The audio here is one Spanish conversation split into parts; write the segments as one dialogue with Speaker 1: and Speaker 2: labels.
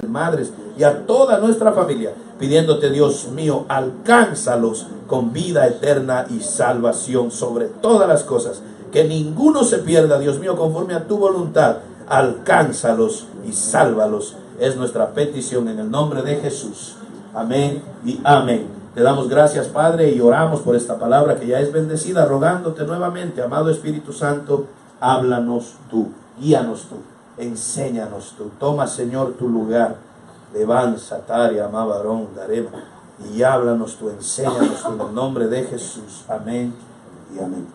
Speaker 1: madres y a toda nuestra familia, pidiéndote, Dios mío, alcánzalos con vida eterna y salvación sobre todas las cosas, que ninguno se pierda, Dios mío, conforme a tu voluntad, alcánzalos y sálvalos, es nuestra petición en el nombre de Jesús, amén y amén. Te damos gracias, Padre, y oramos por esta palabra que ya es bendecida, rogándote nuevamente, amado Espíritu Santo, háblanos tú, guíanos tú, enséñanos tú, toma, Señor, tu lugar, levanza, taria, amabarón, darema, y háblanos tú, enséñanos tú, en el nombre de Jesús, amén y amén.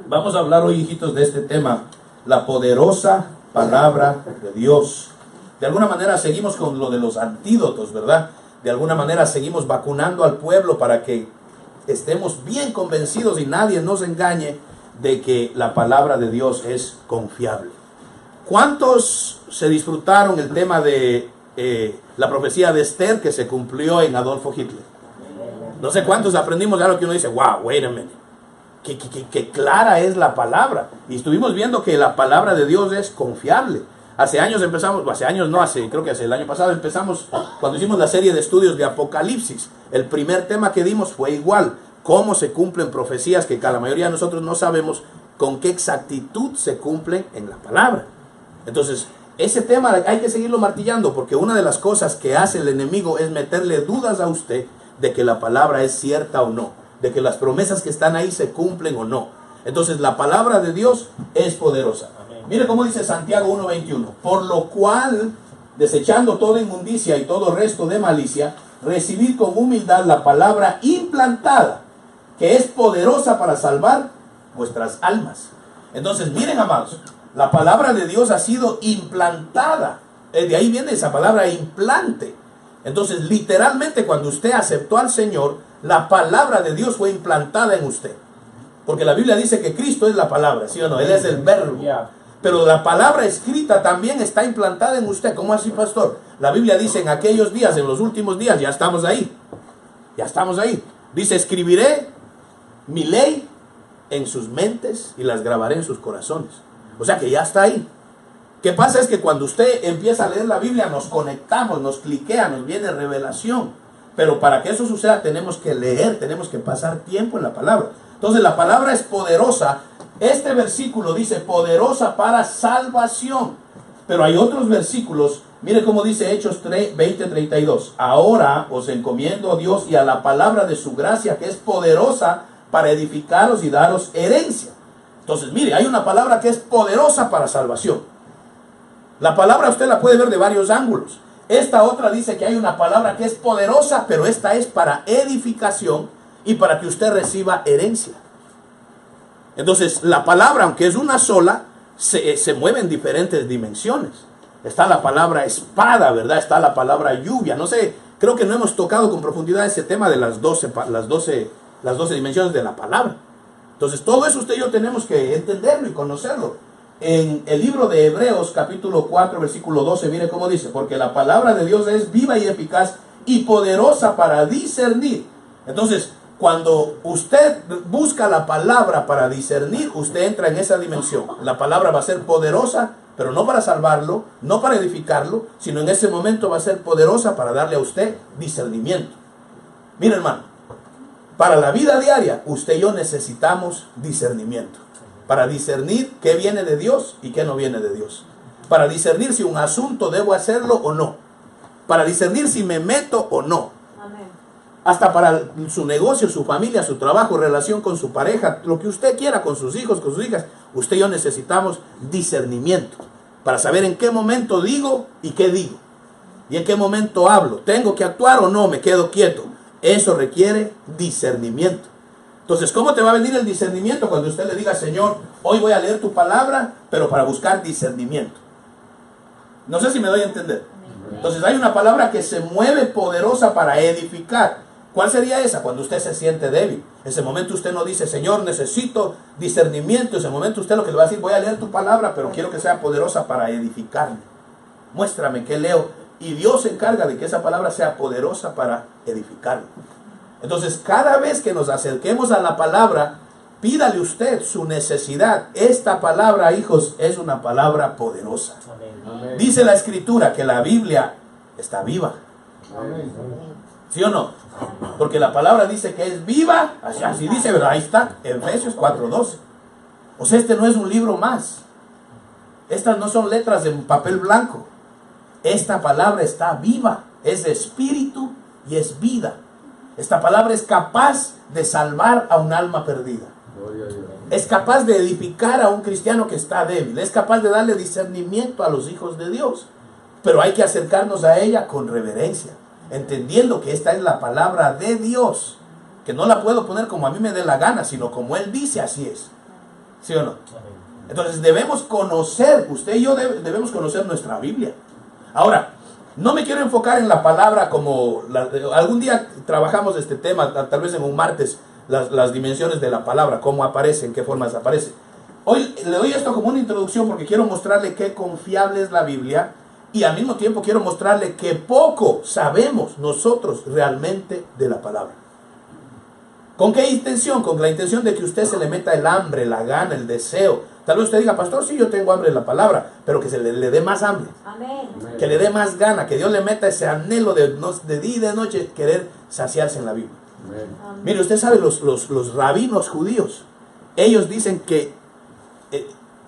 Speaker 1: Vamos a hablar hoy, hijitos, de este tema, la poderosa palabra de Dios. De alguna manera seguimos con lo de los antídotos, ¿verdad? De alguna manera seguimos vacunando al pueblo para que estemos bien convencidos y nadie nos engañe de que la palabra de Dios es confiable. ¿Cuántos se disfrutaron el tema de la profecía de Esther que se cumplió en Adolfo Hitler? No sé cuántos aprendimos algo que uno dice, wow, wait a minute. Que clara es la palabra. Y estuvimos viendo que la palabra de Dios es confiable. Hace años empezamos, creo que hace el año pasado empezamos, cuando hicimos la serie de estudios de Apocalipsis, el primer tema que dimos fue igual, cómo se cumplen profecías que la mayoría de nosotros no sabemos con qué exactitud se cumplen en la palabra. Entonces, ese tema hay que seguirlo martillando, porque una de las cosas que hace el enemigo es meterle dudas a usted de que la palabra es cierta o no, de que las promesas que están ahí se cumplen o no. Entonces, la palabra de Dios es poderosa. Mire cómo dice Santiago 1:21. Por lo cual, desechando toda inmundicia y todo resto de malicia, recibid con humildad la palabra implantada, que es poderosa para salvar vuestras almas. Entonces, miren, amados, la palabra de Dios ha sido implantada. De ahí viene esa palabra implante. Entonces, literalmente, cuando usted aceptó al Señor, la palabra de Dios fue implantada en usted. Porque la Biblia dice que Cristo es la palabra, ¿sí o no? Él es el verbo. Pero la palabra escrita también está implantada en usted. ¿Cómo así, pastor? La Biblia dice en aquellos días, en los últimos días, ya estamos ahí. Ya estamos ahí. Dice, escribiré mi ley en sus mentes y las grabaré en sus corazones. O sea que ya está ahí. ¿Qué pasa? Es que cuando usted empieza a leer la Biblia, nos conectamos, nos cliquea, nos viene revelación. Pero para que eso suceda tenemos que leer, tenemos que pasar tiempo en la palabra. Entonces la palabra es poderosa. Este versículo dice poderosa para salvación. Pero hay otros versículos. Mire cómo dice Hechos 20:32. Ahora os encomiendo a Dios y a la palabra de su gracia, que es poderosa para edificaros y daros herencia. Entonces, mire, hay una palabra que es poderosa para salvación. La palabra usted la puede ver de varios ángulos. Esta otra dice que hay una palabra que es poderosa, pero esta es para edificación y para que usted reciba herencia. Entonces, la palabra, aunque es una sola, se mueve en diferentes dimensiones. Está la palabra espada, ¿verdad? Está la palabra lluvia. No sé, creo que no hemos tocado con profundidad ese tema de las 12 dimensiones de la palabra. Entonces, todo eso usted y yo tenemos que entenderlo y conocerlo. En el libro de Hebreos, capítulo 4, versículo 12, mire cómo dice: porque la palabra de Dios es viva y eficaz y poderosa para discernir. Entonces, cuando usted busca la palabra para discernir, usted entra en esa dimensión. La palabra va a ser poderosa, pero no para salvarlo, no para edificarlo, sino en ese momento va a ser poderosa para darle a usted discernimiento. Mire, hermano, para la vida diaria, usted y yo necesitamos discernimiento. Para discernir qué viene de Dios y qué no viene de Dios. Para discernir si un asunto debo hacerlo o no. Para discernir si me meto o no.
Speaker 2: Amén.
Speaker 1: Hasta para su negocio, su familia, su trabajo, relación con su pareja, lo que usted quiera, con sus hijos, con sus hijas. Usted y yo necesitamos discernimiento. Para saber en qué momento digo y qué digo. Y en qué momento hablo. ¿Tengo que actuar o no? Me quedo quieto. Eso requiere discernimiento. Entonces, ¿cómo te va a venir el discernimiento? Cuando usted le diga: Señor, hoy voy a leer tu palabra, pero para buscar discernimiento. No sé si me doy a entender. Entonces, hay una palabra que se mueve poderosa para edificar. ¿Cuál sería esa? Cuando usted se siente débil. En ese momento usted no dice: Señor, necesito discernimiento. En ese momento usted lo que le va a decir: voy a leer tu palabra, pero quiero que sea poderosa para edificarme. Muéstrame qué leo. Y Dios se encarga de que esa palabra sea poderosa para edificarme. Entonces, cada vez que nos acerquemos a la palabra, Pídale usted su necesidad. Esta palabra, hijos, es una palabra poderosa.
Speaker 2: Amén.
Speaker 1: Dice la Escritura que la Biblia está viva.
Speaker 2: Amén.
Speaker 1: ¿Sí o no? Porque la palabra dice que es viva. Así dice, ¿verdad? Ahí está, Efesios 4:12. O sea, este no es un libro más. Estas no son letras en papel blanco. Esta palabra está viva. Es de espíritu y es vida. Esta palabra es capaz de salvar a un alma perdida. Es capaz de edificar a un cristiano que está débil. Es capaz de darle discernimiento a los hijos de Dios. Pero hay que acercarnos a ella con reverencia, entendiendo que esta es la palabra de Dios, que no la puedo poner como a mí me dé la gana, sino como Él dice, así es. ¿Sí o no? Entonces debemos conocer, usted y yo debemos conocer nuestra Biblia. Ahora, no me quiero enfocar en la palabra como, algún día trabajamos este tema, tal vez en un martes, las dimensiones de la palabra, cómo aparece, en qué formas aparece. Hoy le doy esto como una introducción porque quiero mostrarle qué confiable es la Biblia y al mismo tiempo quiero mostrarle que poco sabemos nosotros realmente de la palabra. ¿Con qué intención? Con la intención de que usted se le meta el hambre, la gana, el deseo. Tal vez usted diga, pastor, sí, yo tengo hambre de la palabra, pero que se le dé más hambre.
Speaker 3: Amén.
Speaker 1: Que le dé más gana, que Dios le meta ese anhelo de día y de noche querer saciarse en la Biblia.
Speaker 3: Amén.
Speaker 1: Mire, usted sabe, los rabinos judíos, ellos dicen que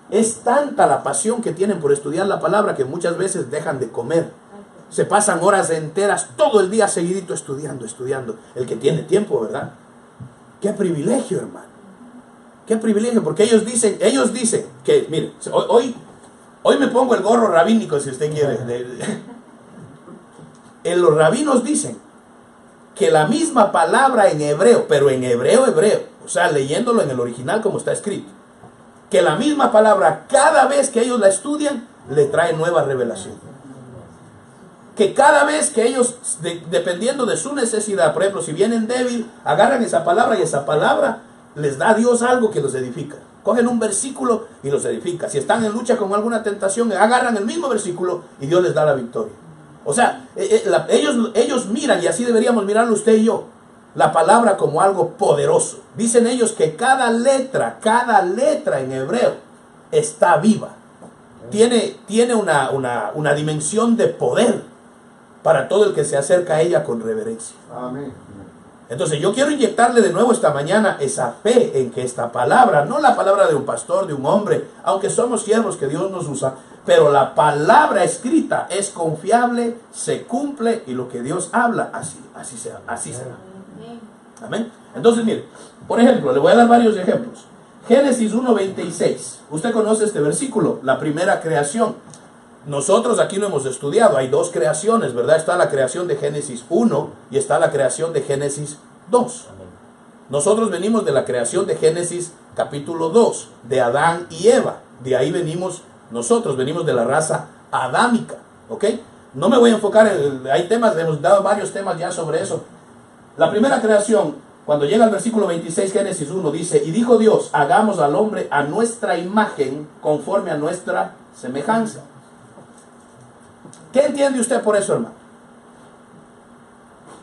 Speaker 1: es tanta la pasión que tienen por estudiar la palabra que muchas veces dejan de comer. Se pasan horas enteras, todo el día seguidito estudiando. El que tiene tiempo, ¿verdad? Qué privilegio, hermano. Qué privilegio, porque ellos dicen que, mire, hoy me pongo el gorro rabínico si usted quiere. Los rabinos dicen que la misma palabra en hebreo, pero en hebreo, o sea, leyéndolo en el original como está escrito, que la misma palabra, cada vez que ellos la estudian, le trae nueva revelación. Que cada vez que ellos, dependiendo de su necesidad, por ejemplo, si vienen débil, agarran esa palabra y esa palabra les da a Dios algo que los edifica. Cogen un versículo y los edifica. Si están en lucha con alguna tentación, agarran el mismo versículo y Dios les da la victoria. O sea, ellos miran, y así deberíamos mirarlo usted y yo, la palabra como algo poderoso. Dicen ellos que cada letra en hebreo está viva. Tiene una dimensión de poder para todo el que se acerca a ella con reverencia.
Speaker 2: Amén.
Speaker 1: Entonces yo quiero inyectarle de nuevo esta mañana esa fe en que esta palabra, no la palabra de un pastor, de un hombre, aunque somos siervos que Dios nos usa, pero la palabra escrita es confiable, se cumple, y lo que Dios habla, así será. Amén. Entonces mire, por ejemplo, le voy a dar varios ejemplos. Génesis 1:26. Usted conoce este versículo, la primera creación. Nosotros aquí lo hemos estudiado, hay dos creaciones, ¿verdad? Está la creación de Génesis 1 y está la creación de Génesis 2. Nosotros venimos de la creación de Génesis capítulo 2, de Adán y Eva. De ahí venimos nosotros, venimos de la raza adámica, ¿ok? No me voy a enfocar hay temas, hemos dado varios temas ya sobre eso. La primera creación, cuando llega al versículo 26, Génesis 1, dice, y dijo Dios, hagamos al hombre a nuestra imagen, conforme a nuestra semejanza. ¿Qué entiende usted por eso, hermano?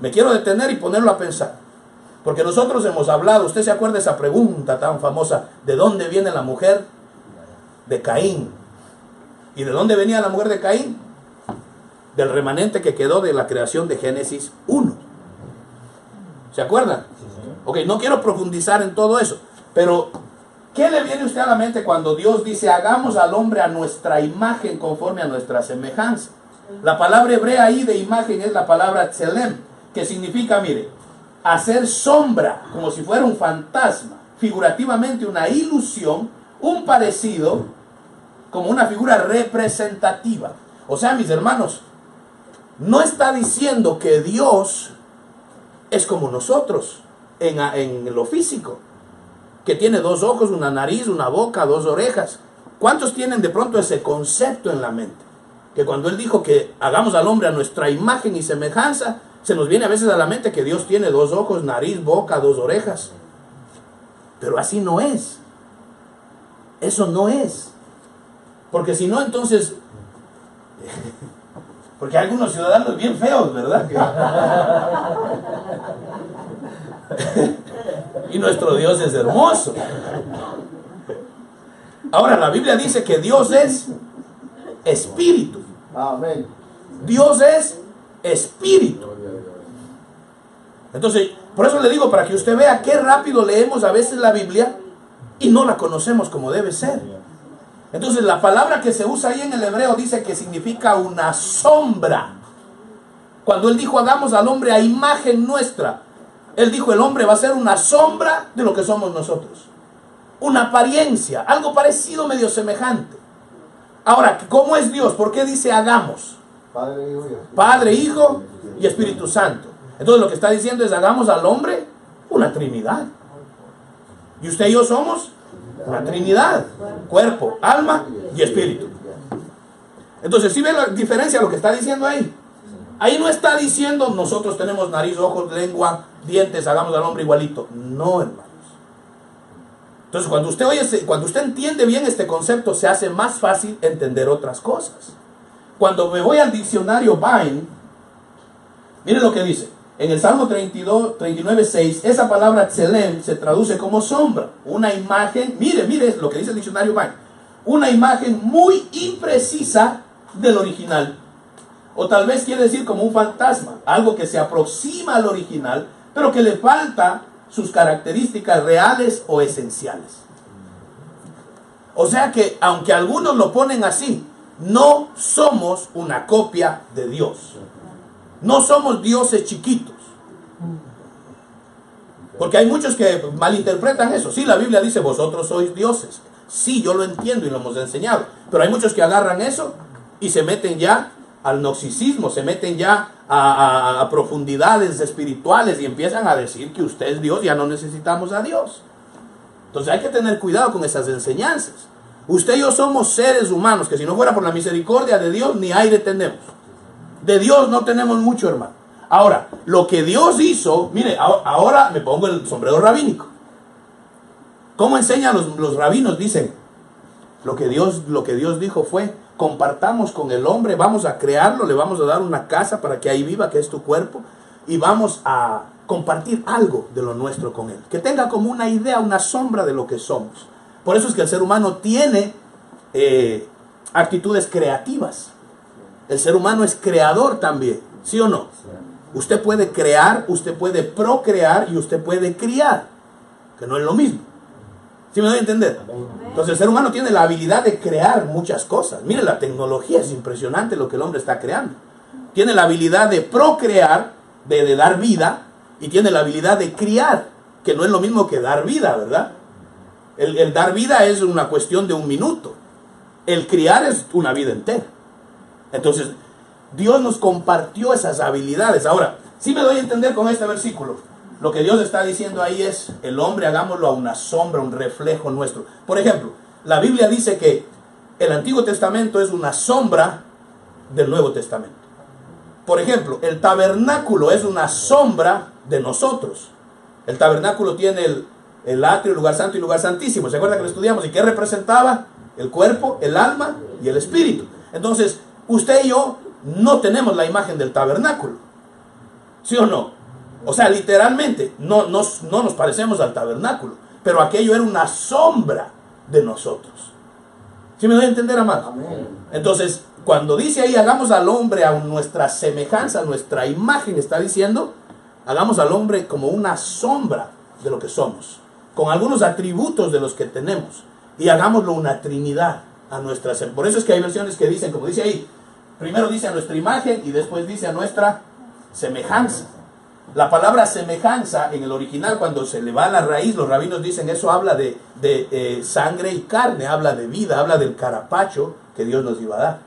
Speaker 1: Me quiero detener y ponerlo a pensar. Porque nosotros hemos hablado, usted se acuerda de esa pregunta tan famosa, ¿de dónde viene la mujer de Caín? ¿Y de dónde venía la mujer de Caín? Del remanente que quedó de la creación de Génesis 1. ¿Se acuerdan? Ok, no quiero profundizar en todo eso, pero ¿qué le viene a usted a la mente cuando Dios dice, hagamos al hombre a nuestra imagen conforme a nuestra semejanza? La palabra hebrea ahí de imagen es la palabra tselem, que significa, mire, hacer sombra, como si fuera un fantasma, figurativamente una ilusión, un parecido, como una figura representativa. O sea, mis hermanos, no está diciendo que Dios es como nosotros en lo físico, que tiene dos ojos, una nariz, una boca, dos orejas. ¿Cuántos tienen de pronto ese concepto en la mente? Que cuando Él dijo que hagamos al hombre a nuestra imagen y semejanza, se nos viene a veces a la mente que Dios tiene dos ojos, nariz, boca, dos orejas. Pero así no es. Eso no es. Porque si no, entonces... Porque hay algunos ciudadanos bien feos, ¿verdad? Y nuestro Dios es hermoso. Ahora, la Biblia dice que Dios es espíritu.
Speaker 2: Amén.
Speaker 1: Dios es espíritu. Entonces, por eso le digo, para que usted vea qué rápido leemos a veces la Biblia y no la conocemos como debe ser. Entonces, la palabra que se usa ahí en el hebreo dice que significa una sombra. Cuando él dijo, hagamos al hombre a imagen nuestra, él dijo, el hombre va a ser una sombra de lo que somos nosotros. Una apariencia, algo parecido, medio semejante. Ahora, ¿cómo es Dios? ¿Por qué dice hagamos? Padre, Hijo y Espíritu Santo. Entonces lo que está diciendo es, hagamos al hombre una Trinidad. Y usted y yo somos una Trinidad. Cuerpo, alma y espíritu. Entonces, ¿sí ve la diferencia de lo que está diciendo ahí? Ahí no está diciendo, nosotros tenemos nariz, ojos, lengua, dientes, hagamos al hombre igualito. No, hermanos. Entonces, cuando usted entiende bien este concepto, se hace más fácil entender otras cosas. Cuando me voy al diccionario Vine, mire lo que dice. En el Salmo 39:6, esa palabra tselem se traduce como sombra. Una imagen, mire lo que dice el diccionario Vine. Una imagen muy imprecisa del original. O tal vez quiere decir como un fantasma. Algo que se aproxima al original, pero que le falta sus características reales o esenciales. O sea que, aunque algunos lo ponen así, no somos una copia de Dios. No somos dioses chiquitos. Porque hay muchos que malinterpretan eso. Sí, la Biblia dice, vosotros sois dioses. Sí, yo lo entiendo y lo hemos enseñado. Pero hay muchos que agarran eso y se meten ya al gnosticismo, se meten ya a profundidades espirituales y empiezan a decir que usted es Dios, ya no necesitamos a Dios. Entonces hay que tener cuidado con esas enseñanzas. Usted y yo somos seres humanos que si no fuera por la misericordia de Dios ni aire tenemos. De Dios no tenemos mucho, hermano. Ahora, lo que Dios hizo, mire, ahora me pongo el sombrero rabínico. ¿Cómo enseñan los rabinos? Dicen, lo que Dios dijo fue, compartamos con el hombre, vamos a crearlo, le vamos a dar una casa para que ahí viva, que es tu cuerpo, y vamos a compartir algo de lo nuestro con él. Que tenga como una idea, una sombra de lo que somos. Por eso es que el ser humano tiene actitudes creativas. El ser humano es creador también, ¿sí o no? Usted puede crear, usted puede procrear y usted puede criar, que no es lo mismo. ¿Sí me doy a entender? Entonces el ser humano tiene la habilidad de crear muchas cosas. Mire, la tecnología es impresionante lo que el hombre está creando. Tiene la habilidad de procrear, de dar vida, y tiene la habilidad de criar, que no es lo mismo que dar vida, ¿verdad? El dar vida es una cuestión de un minuto. El criar es una vida entera. Entonces, Dios nos compartió esas habilidades. Ahora, sí me doy a entender con este versículo. Lo que Dios está diciendo ahí es, el hombre hagámoslo a una sombra, un reflejo nuestro. Por ejemplo, la Biblia dice que el Antiguo Testamento es una sombra del Nuevo Testamento. Por ejemplo, el tabernáculo es una sombra de nosotros. El tabernáculo tiene el atrio, el lugar santo y el lugar santísimo. ¿Se acuerdan que lo estudiamos? ¿Y qué representaba? El cuerpo, el alma y el espíritu. Entonces, usted y yo no tenemos la imagen del tabernáculo. ¿Sí o no? O sea, literalmente, no nos parecemos al tabernáculo. Pero aquello era una sombra de nosotros. ¿Sí me doy a entender, amado?
Speaker 2: Amén.
Speaker 1: Entonces, cuando dice ahí, hagamos al hombre a nuestra semejanza, a nuestra imagen, está diciendo, hagamos al hombre como una sombra de lo que somos, con algunos atributos de los que tenemos, y hagámoslo una trinidad a nuestra semejanza. Por eso es que hay versiones que dicen, como dice ahí, primero dice a nuestra imagen y después dice a nuestra semejanza. La palabra semejanza en el original, cuando se le va a la raíz, los rabinos dicen, eso habla de sangre y carne, habla de vida, habla del carapacho que Dios nos iba a dar.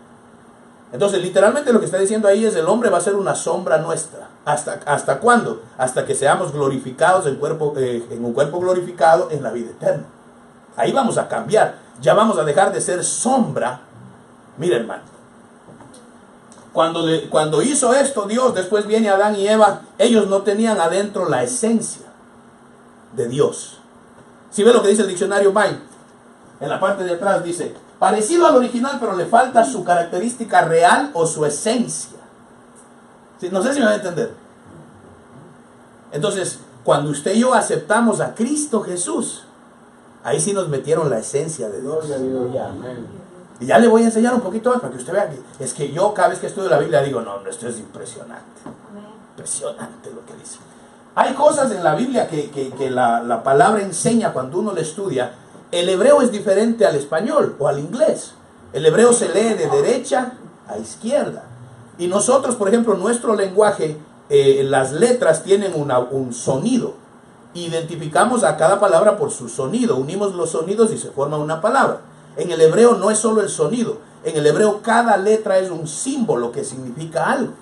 Speaker 1: Entonces, literalmente lo que está diciendo ahí es, el hombre va a ser una sombra nuestra. ¿Hasta cuándo? Hasta que seamos glorificados en un cuerpo glorificado en la vida eterna. Ahí vamos a cambiar. Ya vamos a dejar de ser sombra. Mira, hermano. Cuando hizo esto Dios, después viene Adán y Eva, ellos no tenían adentro la esencia de Dios. Si ve lo que dice el diccionario Vine, en la parte de atrás dice, parecido al original, pero le falta su característica real o su esencia. ¿Sí? No sé si me va a entender. Entonces, Cuando usted y yo aceptamos a Cristo Jesús, ahí sí nos metieron la esencia de Dios. Y ya le voy a enseñar un poquito más para que usted vea que es que yo cada vez que estudio la Biblia digo, no, esto es impresionante. Impresionante lo que dice. Hay cosas en la Biblia que la palabra enseña cuando uno la estudia. El hebreo es diferente al español o al inglés. El hebreo se lee de derecha a izquierda. Y nosotros, por ejemplo, nuestro lenguaje, las letras tienen un sonido. Identificamos a cada palabra por su sonido. Unimos los sonidos y se forma una palabra. En el hebreo no es solo el sonido. En el hebreo cada letra es un símbolo que significa algo.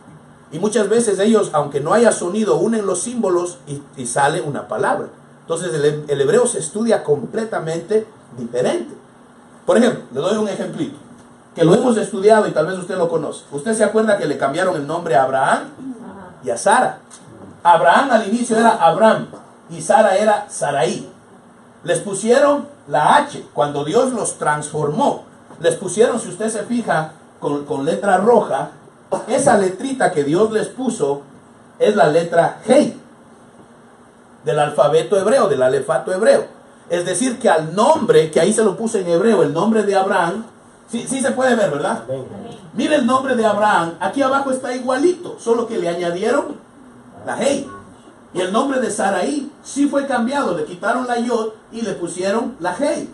Speaker 1: Y muchas veces ellos, aunque no haya sonido, unen los símbolos y sale una palabra. Entonces el hebreo se estudia completamente diferente. Por ejemplo, le doy un ejemplito, que lo hemos estudiado y tal vez usted lo conoce. ¿Usted se acuerda que le cambiaron el nombre a Abraham y a Sara? Abraham al inicio era Abram y Sara era Sarai. Les pusieron la H cuando Dios los transformó. Les pusieron, si usted se fija, con letra roja. Esa letrita que Dios les puso es la letra Hey del alfabeto hebreo, del alefato hebreo. Es decir, que al nombre, que ahí se lo puse en hebreo, el nombre de Abraham, sí se puede ver, ¿verdad? Mire el nombre de Abraham, aquí abajo está igualito, solo que le añadieron la Hey. Y el nombre de Sarai sí fue cambiado, le quitaron la Yod y le pusieron la Hey.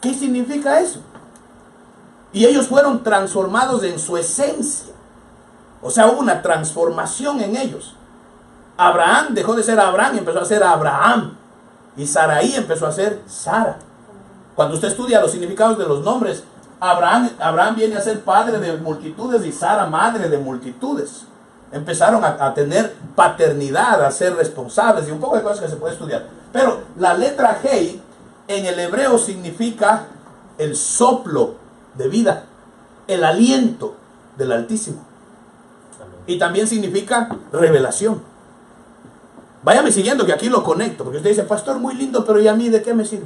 Speaker 1: ¿Qué significa eso? Y ellos fueron transformados en su esencia. O sea, hubo una transformación en ellos. Abraham dejó de ser Abraham y empezó a ser Abraham. Y Sarai empezó a ser Sara. Cuando usted estudia los significados de los nombres, Abraham viene a ser padre de multitudes y Sara madre de multitudes. Empezaron a tener paternidad, a ser responsables y un poco de cosas que se puede estudiar. Pero la letra Hey en el hebreo significa el soplo de vida, el aliento del Altísimo. Y también significa revelación. Váyame siguiendo que aquí lo conecto, porque usted dice, pastor, muy lindo, pero ¿y a mí de qué me sirve?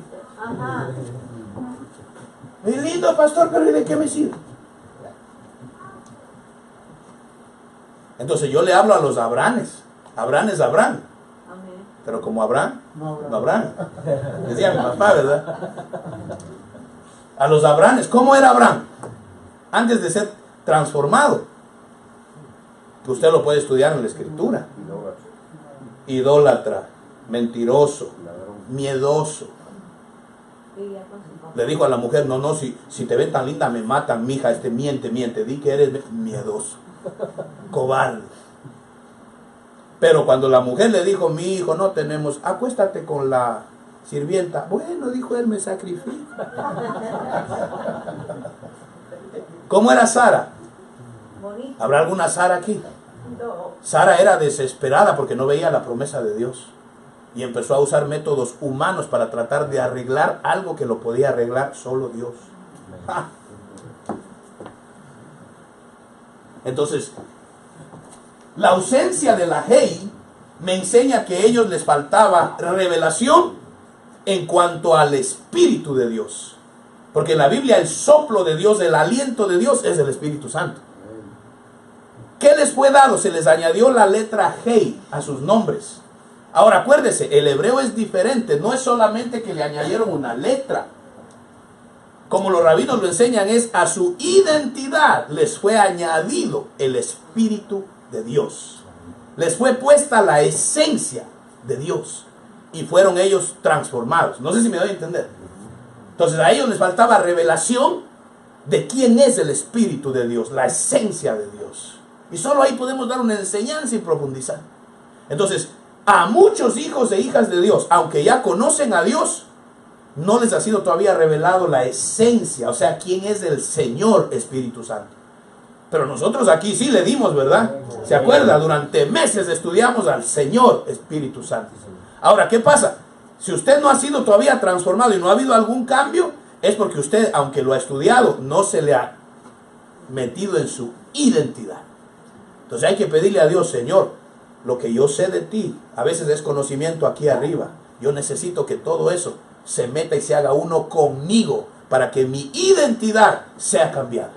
Speaker 1: Muy lindo, pastor, pero ¿y de qué me sirve? Entonces yo le hablo a los Abranes. Abraham es Abraham. Pero como Abraham, no Abraham. Decía mi papá, ¿verdad? A los Abranes. ¿Cómo era Abraham? Antes de ser transformado. Que usted lo puede estudiar en la Escritura. Idólatra, mentiroso, miedoso. Le dijo a la mujer, no, si te ven tan linda me matan, mija, miente, di que eres miedoso, cobarde. Pero cuando la mujer le dijo, mi hijo, no tenemos, acuéstate con la sirvienta. Bueno, dijo él, me sacrifico. ¿Cómo era Sara? ¿Habrá alguna Sara aquí? Sara era desesperada porque no veía la promesa de Dios. Y empezó a usar métodos humanos para tratar de arreglar algo que lo podía arreglar solo Dios. ¡Ja! Entonces, la ausencia de la Hey me enseña que a ellos les faltaba revelación en cuanto al Espíritu de Dios. Porque en la Biblia el soplo de Dios, el aliento de Dios es el Espíritu Santo. ¿Qué les fue dado? Se les añadió la letra Hey a sus nombres. Ahora acuérdese, el hebreo es diferente. No es solamente que le añadieron una letra. Como los rabinos lo enseñan, es a su identidad les fue añadido el Espíritu de Dios. Les fue puesta la esencia de Dios. Y fueron ellos transformados. No sé si me doy a entender. Entonces a ellos les faltaba revelación de quién es el Espíritu de Dios, la esencia de Dios. Y solo ahí podemos dar una enseñanza y profundizar. Entonces, a muchos hijos e hijas de Dios, aunque ya conocen a Dios, no les ha sido todavía revelado la esencia, o sea, quién es el Señor Espíritu Santo. Pero nosotros aquí sí le dimos, ¿verdad? ¿Se acuerda? Durante meses estudiamos al Señor Espíritu Santo. Ahora, ¿qué pasa? Si usted no ha sido todavía transformado y no ha habido algún cambio, es porque usted, aunque lo ha estudiado, no se le ha metido en su identidad. Entonces hay que pedirle a Dios, Señor, lo que yo sé de ti, a veces es conocimiento aquí arriba. Yo necesito que todo eso se meta y se haga uno conmigo para que mi identidad sea cambiada.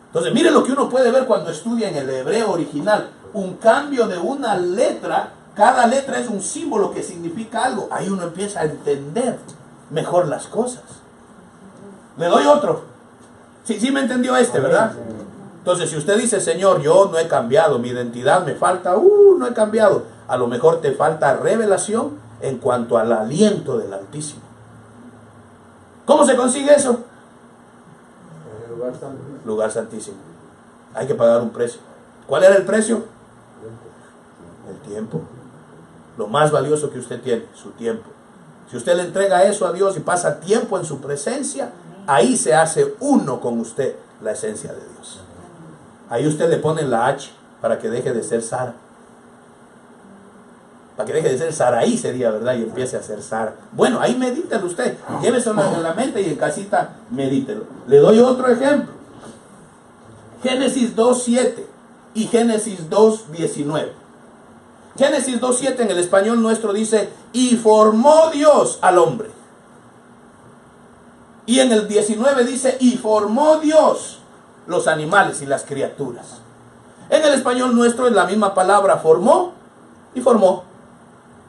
Speaker 1: Entonces miren lo que uno puede ver cuando estudia en el hebreo original. Un cambio de una letra cada letra es un símbolo que significa algo. Ahí uno empieza a entender mejor las cosas. Le doy otro. Sí me entendió este, ¿verdad? Entonces, si usted dice, Señor, yo no he cambiado, mi identidad me falta, no he cambiado. A lo mejor te falta revelación en cuanto al aliento del Altísimo. ¿Cómo se consigue eso? Lugar santísimo. Hay que pagar un precio. ¿Cuál era el precio? El tiempo. Lo más valioso que usted tiene, su tiempo. Si usted le entrega eso a Dios y pasa tiempo en su presencia, ahí se hace uno con usted la esencia de Dios. Ahí usted le pone la H para que deje de ser Sara. Para que deje de ser Saraí sería, ¿verdad? Y empiece a ser Sara. Bueno, ahí medítelo usted. Lléveselo en la mente y en casita medítelo. Le doy otro ejemplo. Génesis 2:7 y Génesis 2:19. Génesis 2:7 en el español nuestro dice, y formó Dios al hombre. Y en el 19 dice, y formó Dios los animales y las criaturas. En el español nuestro es la misma palabra, formó y formó.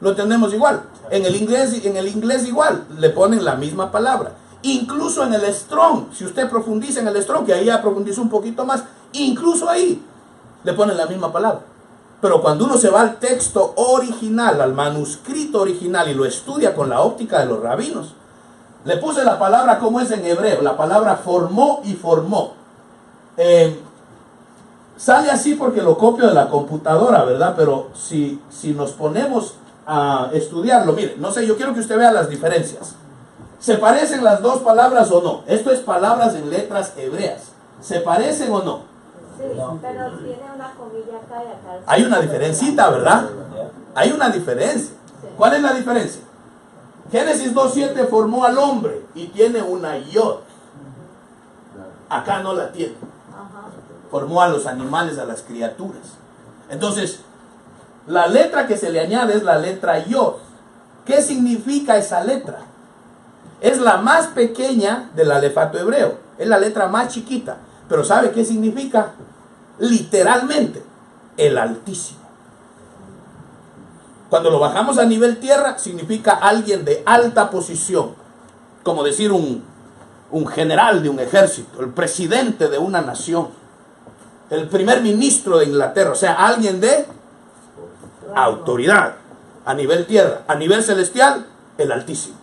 Speaker 1: Lo entendemos igual. En el inglés igual, le ponen la misma palabra. Incluso en el Strong, si usted profundiza en el Strong, que ahí ya profundiza un poquito más, incluso ahí le ponen la misma palabra. Pero cuando uno se va al texto original, al manuscrito original y lo estudia con la óptica de los rabinos, le puse la palabra como es en hebreo, la palabra formó y formó. Sale así porque lo copio de la computadora, ¿verdad? Pero si nos ponemos a estudiarlo, mire, no sé, yo quiero que usted vea las diferencias. ¿Se parecen las dos palabras o no? Esto es palabras en letras hebreas. ¿Se parecen o no?
Speaker 2: Sí, pero tiene una comilla acá y acá.
Speaker 1: Hay una diferencita, ¿verdad? Hay una diferencia. ¿Cuál es la diferencia? Génesis 2:7 formó al hombre y tiene una yod. Acá no la tiene. Formó a los animales, a las criaturas. Entonces, la letra que se le añade es la letra yod. ¿Qué significa esa letra? Es la más pequeña del alefato hebreo. Es la letra más chiquita. Pero ¿sabe qué significa? Literalmente, el Altísimo. Cuando lo bajamos a nivel tierra, significa alguien de alta posición. Como decir un general de un ejército, el presidente de una nación, el primer ministro de Inglaterra. O sea, alguien de autoridad a nivel tierra. A nivel celestial, el Altísimo.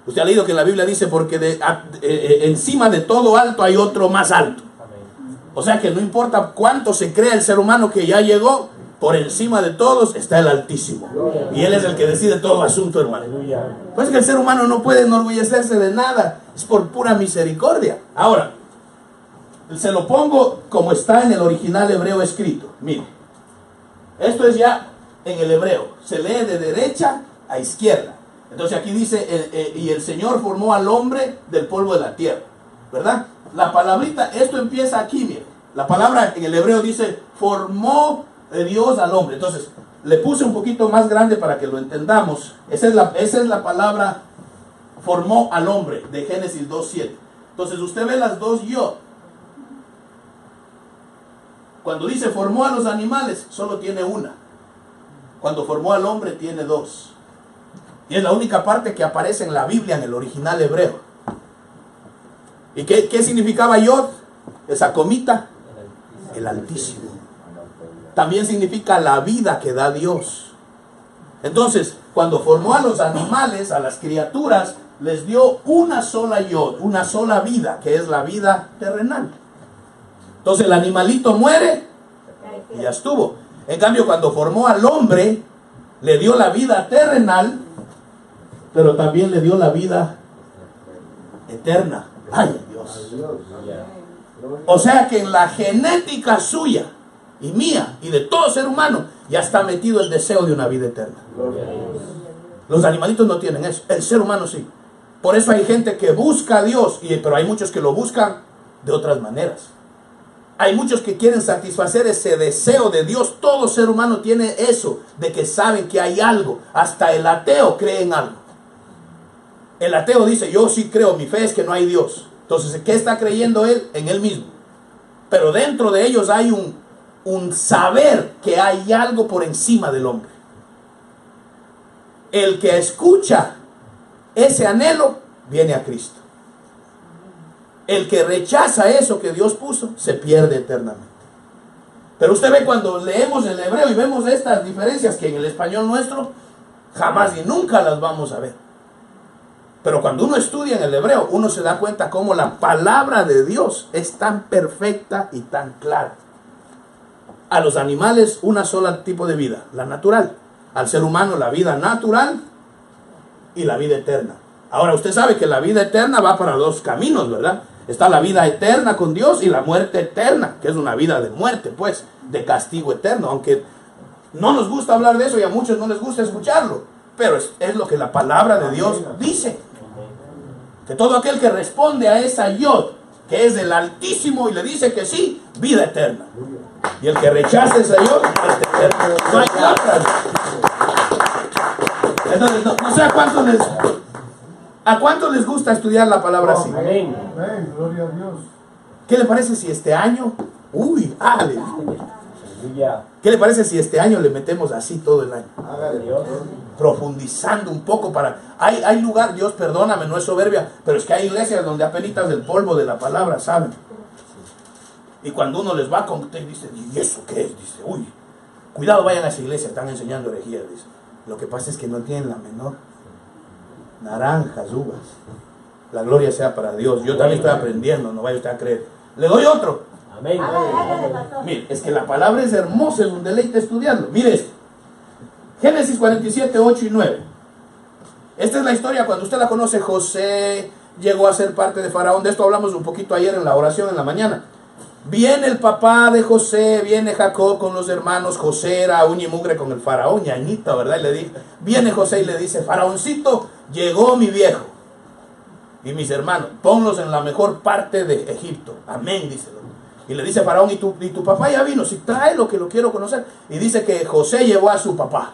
Speaker 1: Usted ha leído que en la Biblia dice, porque encima de todo alto hay otro más alto. O sea que no importa cuánto se crea el ser humano que ya llegó, por encima de todos está el Altísimo. Y Él es el que decide todo asunto, hermano. Pues que el ser humano no puede enorgullecerse de nada. Es por pura misericordia. Ahora, se lo pongo como está en el original hebreo escrito. Mire, esto es ya en el hebreo. Se lee de derecha a izquierda. Entonces aquí dice, y el Señor formó al hombre del polvo de la tierra. ¿Verdad? La palabrita, esto empieza aquí, mire. La palabra en el hebreo dice, formó Dios al hombre. Entonces, le puse un poquito más grande para que lo entendamos. Esa es la palabra, formó al hombre, de Génesis 2:7. Entonces, usted ve las dos yo. Cuando dice formó a los animales, solo tiene una. Cuando formó al hombre, tiene dos. Y es la única parte que aparece en la Biblia, en el original hebreo. ¿Y qué significaba Yod? Esa comita. El Altísimo. También significa la vida que da Dios. Entonces, cuando formó a los animales, a las criaturas, les dio una sola Yod, una sola vida, que es la vida terrenal. Entonces el animalito muere y ya estuvo. En cambio, cuando formó al hombre, le dio la vida terrenal, pero también le dio la vida eterna. ¡Ay, Dios! O sea que en la genética suya y mía y de todo ser humano ya está metido el deseo de una vida eterna. Los animalitos no tienen eso, el ser humano sí. Por eso hay gente que busca a Dios, pero hay muchos que lo buscan de otras maneras. Hay muchos que quieren satisfacer ese deseo de Dios. Todo ser humano tiene eso, de que saben que hay algo. Hasta el ateo cree en algo. El ateo dice, yo sí creo, mi fe es que no hay Dios. Entonces, ¿qué está creyendo él? En él mismo. Pero dentro de ellos hay un saber que hay algo por encima del hombre. el que escucha ese anhelo viene a Cristo. El que rechaza eso que Dios puso se pierde eternamente. Pero usted ve cuando leemos el hebreo y vemos estas diferencias que en el español nuestro jamás y nunca las vamos a ver. Pero cuando uno estudia en el hebreo, uno se da cuenta cómo la palabra de Dios es tan perfecta y tan clara. A los animales, una sola tipo de vida, la natural. Al ser humano, la vida natural y la vida eterna. Ahora, usted sabe que la vida eterna va para dos caminos, ¿verdad? Está la vida eterna con Dios y la muerte eterna, que es una vida de muerte, pues, de castigo eterno. Aunque no nos gusta hablar de eso y a muchos no les gusta escucharlo, pero es lo que la palabra de Dios dice. Que todo aquel que responde a esa yod, que es del Altísimo, y le dice que sí, vida eterna. Y el que rechaza esa yod, muerte eterna. No hay otra. Entonces, no sé a cuántos les gusta estudiar la palabra así.
Speaker 3: Amén. Amén. Gloria a Dios.
Speaker 1: ¿Qué le parece si este año?
Speaker 3: Aleluya.
Speaker 1: ¿Qué le parece si este año le metemos así todo el año?
Speaker 3: Hágale, Dios.
Speaker 1: Profundizando un poco para... Hay lugar, Dios perdóname, no es soberbia, pero es que hay iglesias donde apenitas del polvo de la palabra, ¿saben? Y cuando uno les va a contar y dice, ¿y eso qué es? Dice, uy, cuidado, vayan a esa iglesia, están enseñando herejías, dice. Lo que pasa es que no tienen la menor. Naranjas, uvas. La gloria sea para Dios. Yo también estoy aprendiendo, no vaya usted a creer. Le doy otro.
Speaker 3: Amén.
Speaker 1: Mire, es que la palabra es hermosa, es un deleite estudiarlo. Mire esto. Génesis 47, 8 y 9. Esta es la historia, cuando usted la conoce, José llegó a ser parte de Faraón. De esto hablamos un poquito ayer en la oración en la mañana. Viene el papá de José, viene Jacob con los hermanos. José era uña y mugre con el faraón, ñañito, ¿verdad? Y le dice, viene José y le dice, faraoncito, llegó mi viejo y mis hermanos, ponlos en la mejor parte de Egipto. Amén, dice. Y le dice faraón, ¿y tu papá ya vino? Si trae lo que lo quiero conocer. Y dice que José llevó a su papá.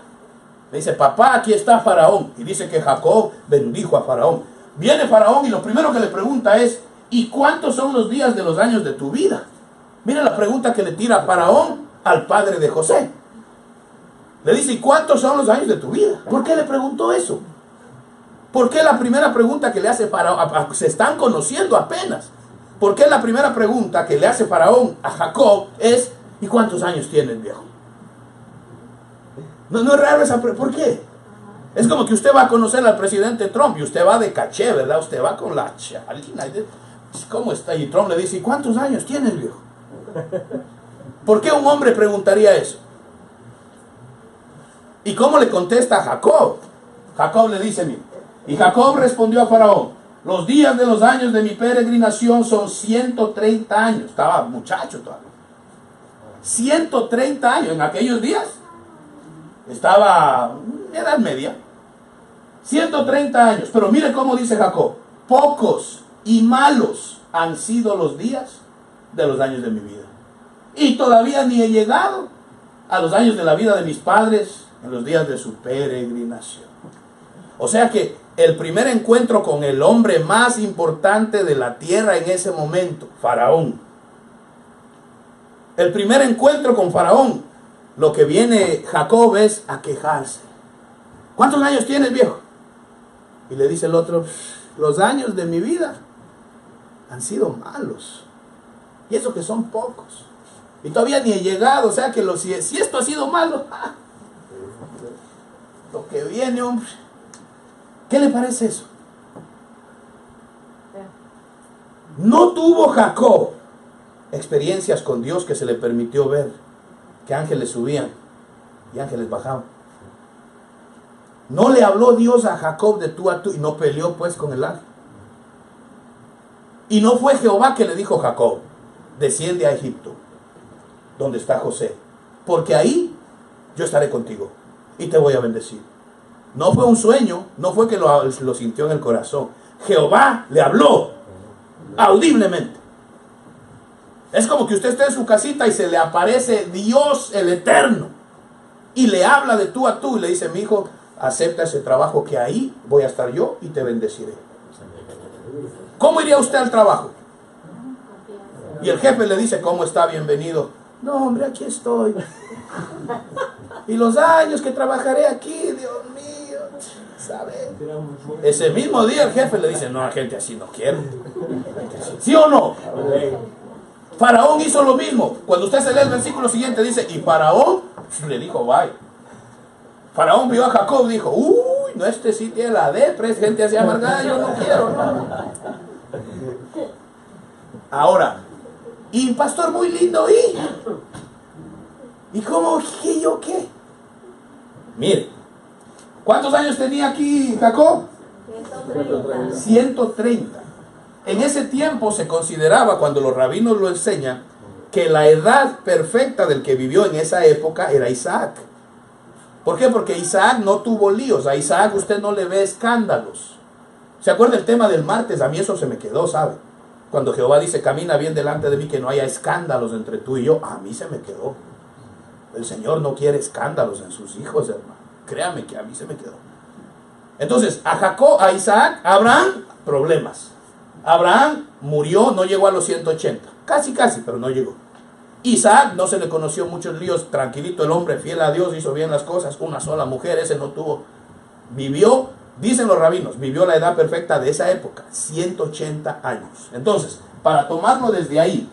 Speaker 1: Le dice, papá, aquí está Faraón. Y dice que Jacob bendijo a Faraón. Viene Faraón y lo primero que le pregunta es, ¿y cuántos son los días de los años de tu vida? Mira la pregunta que le tira Faraón al padre de José. Le dice, ¿y cuántos son los años de tu vida? ¿Por qué le preguntó eso? ¿Por qué la primera pregunta que le hace Faraón? Se están conociendo apenas. ¿Por qué la primera pregunta que le hace Faraón a Jacob es, ¿y cuántos años tienes, viejo? No es raro esa pregunta. ¿Por qué? Es como que usted va a conocer al presidente Trump y usted va de caché, ¿verdad? Usted va con la chalina. ¿Cómo está? Y Trump le dice, ¿y cuántos años tienes, viejo? ¿Por qué un hombre preguntaría eso? ¿Y cómo le contesta a Jacob? Jacob le dice, mira, y Jacob respondió a Faraón, los días de los años de mi peregrinación son 130 años. Estaba muchacho todavía. 130 años en aquellos días. Estaba en edad media. 130 años. Pero mire cómo dice Jacob. Pocos y malos han sido los días de los años de mi vida. Y todavía ni he llegado a los años de la vida de mis padres en los días de su peregrinación. O sea que el primer encuentro con el hombre más importante de la tierra en ese momento, Faraón. El primer encuentro con Faraón, lo que viene Jacob es a quejarse. ¿Cuántos años tienes, viejo? Y le dice el otro, los años de mi vida han sido malos. Y eso que son pocos. Y todavía ni he llegado, o sea que si esto ha sido malo, lo que viene, hombre. ¿Qué le parece eso? No tuvo Jacob experiencias con Dios que se le permitió ver que ángeles subían y ángeles bajaban. No le habló Dios a Jacob de tú a tú y no peleó pues con el ángel. Y no fue Jehová que le dijo a Jacob, desciende a Egipto, donde está José, porque ahí yo estaré contigo y te voy a bendecir. No fue un sueño, no fue que lo sintió en el corazón. Jehová le habló audiblemente. Es como que usted esté en su casita y se le aparece Dios el Eterno y le habla de tú a tú y le dice, mi hijo, acepta ese trabajo que ahí voy a estar yo y te bendeciré. ¿Cómo iría usted al trabajo? Y el jefe le dice, ¿cómo está? Bienvenido. No, hombre, aquí estoy. Y los años que trabajaré aquí, Dios mío. Ese mismo día el jefe le dice, no, a gente así no quiero. ¿Sí o no? Faraón hizo lo mismo. Cuando usted se lee el versículo siguiente dice, y Faraón le dijo, bye. Faraón vio a Jacob y dijo, uy, no, este sí tiene la depre, es gente así amargada, yo no quiero. Ahora, y pastor, muy lindo, ¿y cómo? ¿Qué yo qué? Mire, ¿cuántos años tenía aquí Jacob?
Speaker 2: 130.
Speaker 1: 130. En ese tiempo se consideraba, cuando los rabinos lo enseñan, que la edad perfecta del que vivió en esa época era Isaac. ¿Por qué? Porque Isaac no tuvo líos. A Isaac usted no le ve escándalos. ¿Se acuerda el tema del martes? A mí eso se me quedó, ¿sabe? Cuando Jehová dice, camina bien delante de mí, que no haya escándalos entre tú y yo. A mí se me quedó. El Señor no quiere escándalos en sus hijos, hermano. Créame que a mí se me quedó. Entonces, a Jacob, a Isaac, Abraham, problemas. Abraham murió, no llegó a los 180. Casi, pero no llegó. Isaac no se le conoció muchos líos, tranquilito el hombre, fiel a Dios, hizo bien las cosas, una sola mujer, ese no tuvo. Vivió, dicen los rabinos, vivió la edad perfecta de esa época, 180 años. Entonces, para tomarlo desde ahí,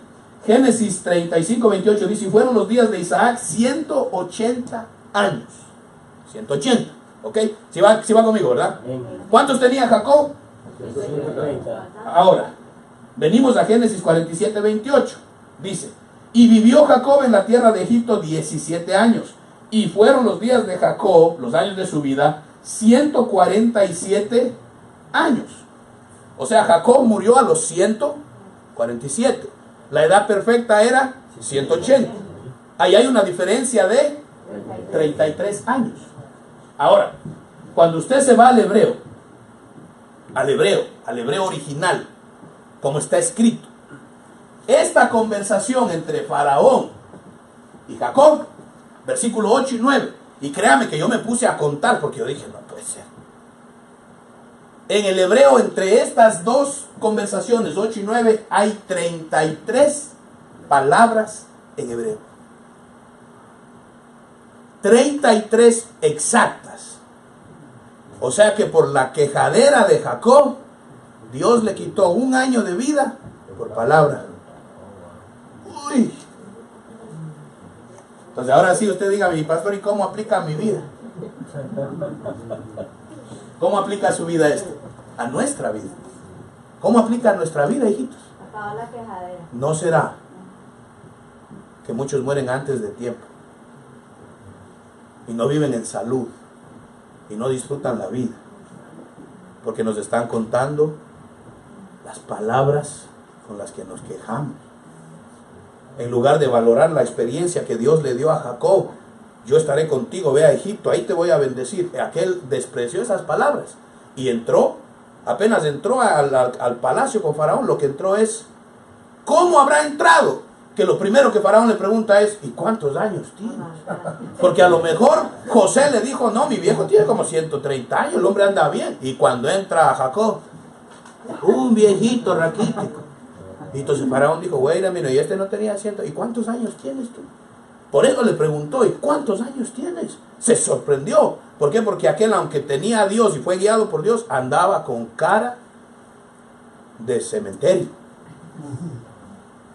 Speaker 1: Génesis 35, 28 dice, y fueron los días de Isaac 180 años. 180, ¿ok? Si va conmigo, ¿verdad? ¿Cuántos tenía Jacob?
Speaker 3: 130.
Speaker 1: Ahora, venimos a Génesis 47, 28. Dice, y vivió Jacob en la tierra de Egipto 17 años. Y fueron los días de Jacob, los años de su vida, 147 años. O sea, Jacob murió a los 147. La edad perfecta era 180. Ahí hay una diferencia de 33 años. Ahora, cuando usted se va al hebreo original, como está escrito, esta conversación entre Faraón y Jacob, versículo 8 y 9, y créame que yo me puse a contar porque yo dije, no puede ser. En el hebreo, entre estas dos conversaciones, 8 y 9, hay 33 palabras en hebreo. 33 exactas. O sea que por la quejadera de Jacob, Dios le quitó un año de vida por palabra. Uy. Entonces ahora sí usted diga, mi pastor, ¿y cómo aplica a mi vida? ¿Cómo aplica a su vida esto? A nuestra vida. ¿Cómo aplica a nuestra vida, hijitos?
Speaker 2: Acabó la quejadera.
Speaker 1: ¿No será que muchos mueren antes de tiempo? Y no viven en salud. Y no disfrutan la vida. Porque nos están contando las palabras con las que nos quejamos. En lugar de valorar la experiencia que Dios le dio a Jacob. Yo estaré contigo, ve a Egipto, ahí te voy a bendecir. Aquel despreció esas palabras. Y entró, apenas entró al palacio con Faraón, lo que entró es, ¿cómo habrá entrado? Que lo primero que Faraón le pregunta es, ¿y cuántos años tienes? Porque a lo mejor José le dijo, no, mi viejo tiene como 130 años, el hombre anda bien. Y cuando entra Jacob, un viejito raquítico. Y entonces Faraón dijo, güey, mira, y este no tenía 100, ¿y cuántos años tienes tú? Por eso le preguntó, ¿y cuántos años tienes? Se sorprendió. ¿Por qué? Porque aquel, aunque tenía a Dios y fue guiado por Dios, andaba con cara de cementerio.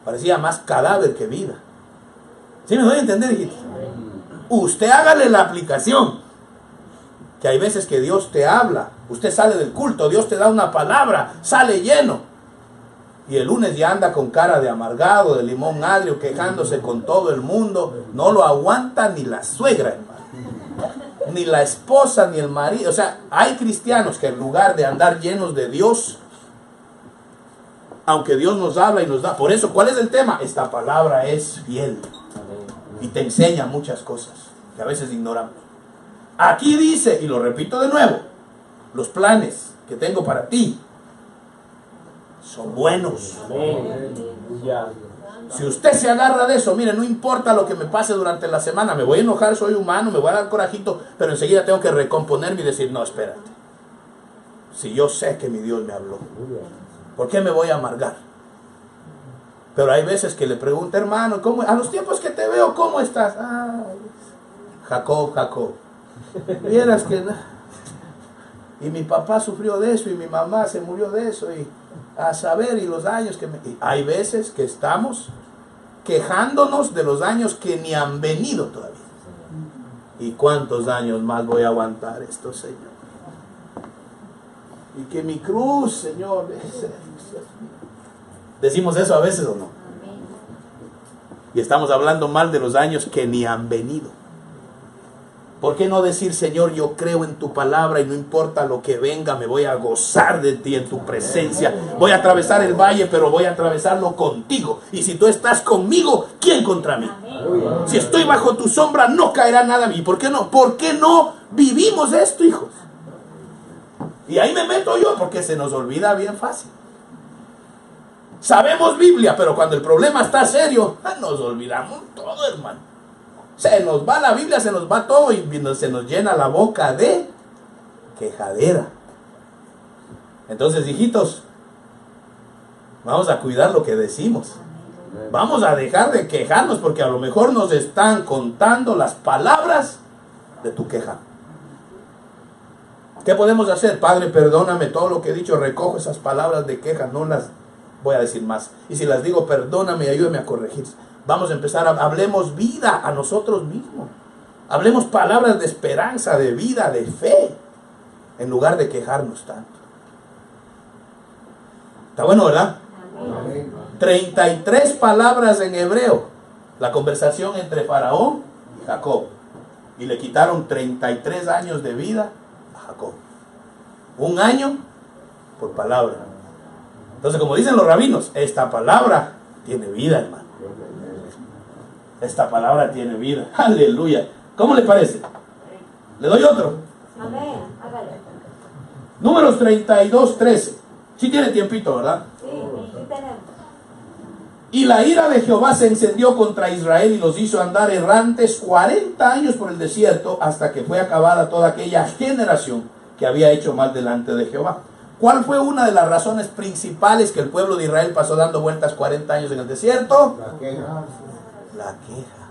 Speaker 1: Parecía más cadáver que vida. ¿Sí me doy a entender, hijito? Usted hágale la aplicación. Que hay veces que Dios te habla. Usted sale del culto, Dios te da una palabra, sale lleno. Y el lunes ya anda con cara de amargado, de limón agrio, quejándose con todo el mundo. No lo aguanta ni la suegra, hermano. Ni la esposa, ni el marido. O sea, hay cristianos que en lugar de andar llenos de Dios, aunque Dios nos habla y nos da. Por eso, ¿cuál es el tema? Esta palabra es fiel. Y te enseña muchas cosas que a veces ignoramos. Aquí dice, y lo repito de nuevo, los planes que tengo para ti son buenos. Si usted se agarra de eso, mire, no importa lo que me pase durante la semana, me voy a enojar, soy humano, me voy a dar corajito, pero enseguida tengo que recomponerme y decir, no, espérate. Si yo sé que mi Dios me habló, ¿por qué me voy a amargar? Pero hay veces que le pregunto, hermano, ¿cómo? A los tiempos que te veo, ¿cómo estás? Jacob. Vieras que y mi papá sufrió de eso y mi mamá se murió de eso y a saber y los años que y hay veces que estamos quejándonos de los años que ni han venido todavía. ¿Y cuántos años más voy a aguantar esto, Señor? Y que mi cruz, Señor, ¿decimos eso a veces o no? Y estamos hablando mal de los años que ni han venido. ¿Por qué no decir, Señor, yo creo en tu palabra y no importa lo que venga, me voy a gozar de ti en tu presencia? Voy a atravesar el valle, pero voy a atravesarlo contigo. Y si tú estás conmigo, ¿quién contra mí? Si estoy bajo tu sombra, no caerá nada a mí. ¿Por qué no? ¿Por qué no vivimos esto, hijos? Y ahí me meto yo, porque se nos olvida bien fácil. Sabemos Biblia, pero cuando el problema está serio, nos olvidamos todo, hermano. Se nos va la Biblia, se nos va todo y se nos llena la boca de quejadera. Entonces, hijitos, vamos a cuidar lo que decimos. Vamos a dejar de quejarnos porque a lo mejor nos están contando las palabras de tu queja. ¿Qué podemos hacer? Padre, perdóname todo lo que he dicho, recojo esas palabras de queja, no las voy a decir más. Y si las digo, perdóname y ayúdame a corregir. Vamos a empezar, hablemos vida a nosotros mismos. Hablemos palabras de esperanza, de vida, de fe, en lugar de quejarnos tanto. Está bueno, ¿verdad? Amén. 33 palabras en hebreo. La conversación entre Faraón y Jacob. Y le quitaron 33 años de vida a Jacob. 1 año por palabra. Entonces, como dicen los rabinos, esta palabra tiene vida, hermano. Esta palabra tiene vida. Aleluya. ¿Cómo le parece? ¿Le doy otro?
Speaker 2: Amén. Hágale.
Speaker 1: Números 32:13. Sí tiene tiempito, ¿verdad?
Speaker 2: Sí, sí tenemos.
Speaker 1: Y la ira de Jehová se encendió contra Israel y los hizo andar errantes 40 años por el desierto hasta que fue acabada toda aquella generación que había hecho mal delante de Jehová. ¿Cuál fue una de las razones principales que el pueblo de Israel pasó dando vueltas 40 años en el desierto?
Speaker 4: La queja.
Speaker 1: La queja.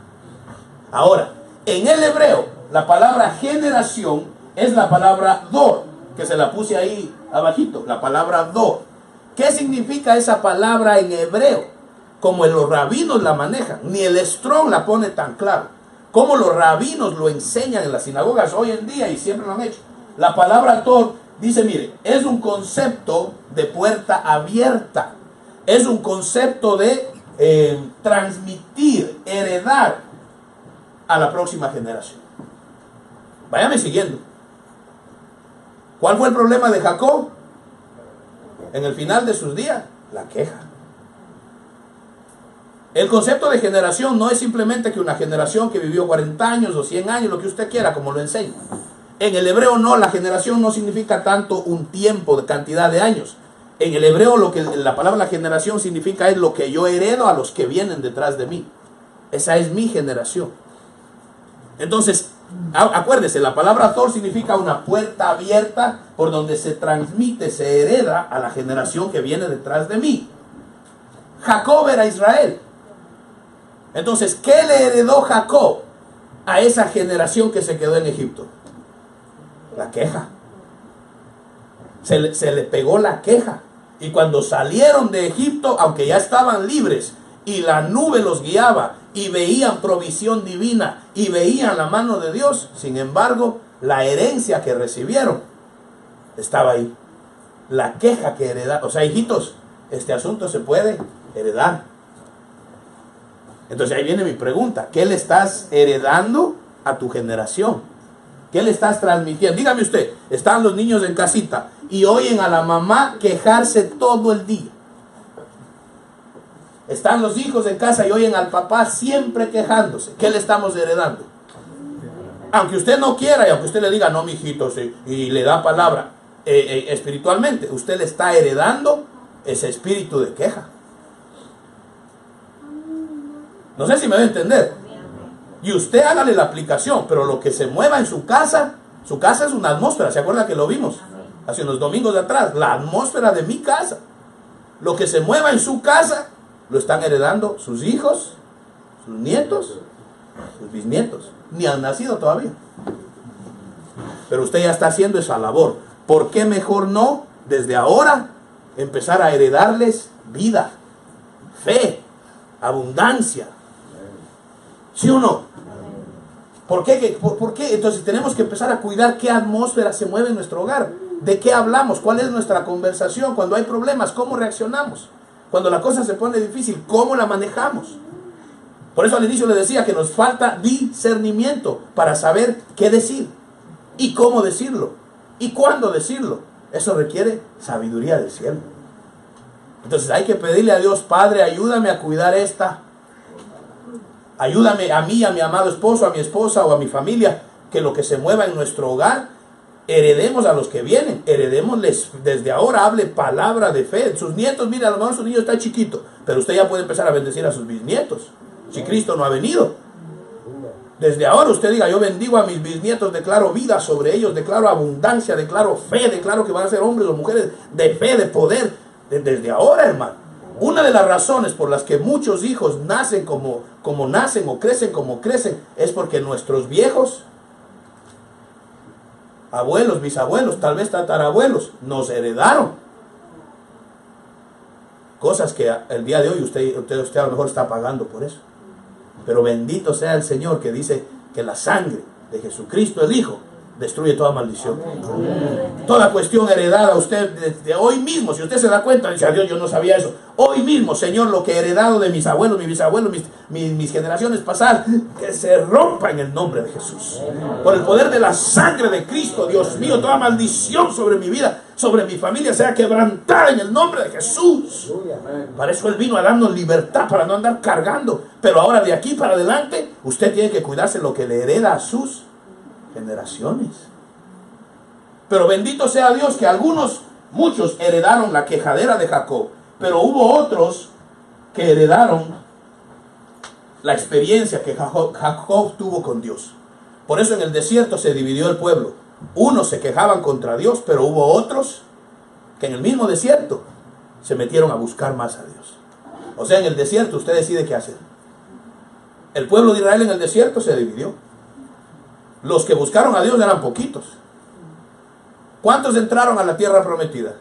Speaker 1: Ahora, en el hebreo, la palabra generación es la palabra dor, que se la puse ahí abajito, la palabra dor. ¿Qué significa esa palabra en hebreo? Como los rabinos la manejan, ni el Strong la pone tan claro. Como los rabinos lo enseñan en las sinagogas hoy en día y siempre lo han hecho. La palabra dor dice, mire, es un concepto de puerta abierta. Es un concepto de transmitir, heredar a la próxima generación. Váyame siguiendo. ¿Cuál fue el problema de Jacob? En el final de sus días, la queja. El concepto de generación no es simplemente que una generación que vivió 40 años o 100 años, lo que usted quiera, como lo enseña. En el hebreo no, la generación no significa tanto un tiempo de cantidad de años. En el hebreo lo que la palabra generación significa es lo que yo heredo a los que vienen detrás de mí. Esa es mi generación. Entonces, acuérdese, la palabra Thor significa una puerta abierta por donde se transmite, se hereda a la generación que viene detrás de mí. Jacob era Israel. Entonces, ¿qué le heredó Jacob a esa generación que se quedó en Egipto? La queja. Se le pegó la queja. Y cuando salieron de Egipto, aunque ya estaban libres, y la nube los guiaba, y veían provisión divina, y veían la mano de Dios, sin embargo, la herencia que recibieron estaba ahí. La queja que heredaron. O sea, hijitos, este asunto se puede heredar. Entonces ahí viene mi pregunta. ¿Qué le estás heredando a tu generación? ¿Qué le estás transmitiendo? Dígame usted, están los niños en casita y oyen a la mamá quejarse todo el día. Están los hijos en casa y oyen al papá siempre quejándose. ¿Qué le estamos heredando? Aunque usted no quiera y aunque usted le diga, no, mijito, sí, y le da palabra espiritualmente, usted le está heredando ese espíritu de queja. No sé si me va a entender. Y usted hágale la aplicación, pero lo que se mueva en su casa es una atmósfera. ¿Se acuerda que lo vimos hace unos domingos de atrás? La atmósfera de mi casa. Lo que se mueva en su casa, lo están heredando sus hijos, sus nietos, sus bisnietos. Ni han nacido todavía. Pero usted ya está haciendo esa labor. ¿Por qué mejor no, desde ahora, empezar a heredarles vida, fe, abundancia? ¿Sí o no? ¿Por qué? ¿Por qué? Entonces tenemos que empezar a cuidar qué atmósfera se mueve en nuestro hogar. ¿De qué hablamos? ¿Cuál es nuestra conversación? Cuando hay problemas, ¿cómo reaccionamos? Cuando la cosa se pone difícil, ¿cómo la manejamos? Por eso al inicio les decía que nos falta discernimiento para saber qué decir y cómo decirlo y cuándo decirlo. Eso requiere sabiduría del cielo. Entonces hay que pedirle a Dios: Padre, ayúdame a cuidar esta. Ayúdame a mí, a mi amado esposo, a mi esposa o a mi familia, que lo que se mueva en nuestro hogar, heredemos a los que vienen. Heredémosles desde ahora, hable palabra de fe. Sus nietos, mire, a lo mejor su niño está chiquito, pero usted ya puede empezar a bendecir a sus bisnietos, si Cristo no ha venido. Desde ahora usted diga: yo bendigo a mis bisnietos, declaro vida sobre ellos, declaro abundancia, declaro fe, declaro que van a ser hombres o mujeres de fe, de poder. Desde ahora, hermano. Una de las razones por las que muchos hijos nacen como nacen o crecen como crecen es porque nuestros viejos, abuelos, bisabuelos, tal vez tatarabuelos, nos heredaron cosas que el día de hoy usted a lo mejor está pagando por eso. Pero bendito sea el Señor, que dice que la sangre de Jesucristo el Hijo destruye toda maldición. Toda cuestión heredada, usted desde hoy mismo, si usted se da cuenta, dice: adiós, yo no sabía eso. Hoy mismo, Señor, lo que he heredado de mis abuelos, mis bisabuelos, mis generaciones pasadas, que se rompa en el nombre de Jesús. Por el poder de la sangre de Cristo, Dios mío, toda maldición sobre mi vida, sobre mi familia, sea quebrantada en el nombre de Jesús. Para eso Él vino a darnos libertad, para no andar cargando. Pero ahora, de aquí para adelante, usted tiene que cuidarse lo que le hereda a sus generaciones. Pero bendito sea Dios que muchos heredaron la quejadera de Jacob, pero hubo otros que heredaron la experiencia que Jacob tuvo con Dios. Por eso en el desierto se dividió el pueblo. Unos se quejaban contra Dios, pero hubo otros que en el mismo desierto se metieron a buscar más a Dios. O sea, en el desierto usted decide qué hacer. El pueblo de Israel en el desierto se dividió. Los que buscaron a Dios eran poquitos. ¿Cuántos entraron a la tierra prometida?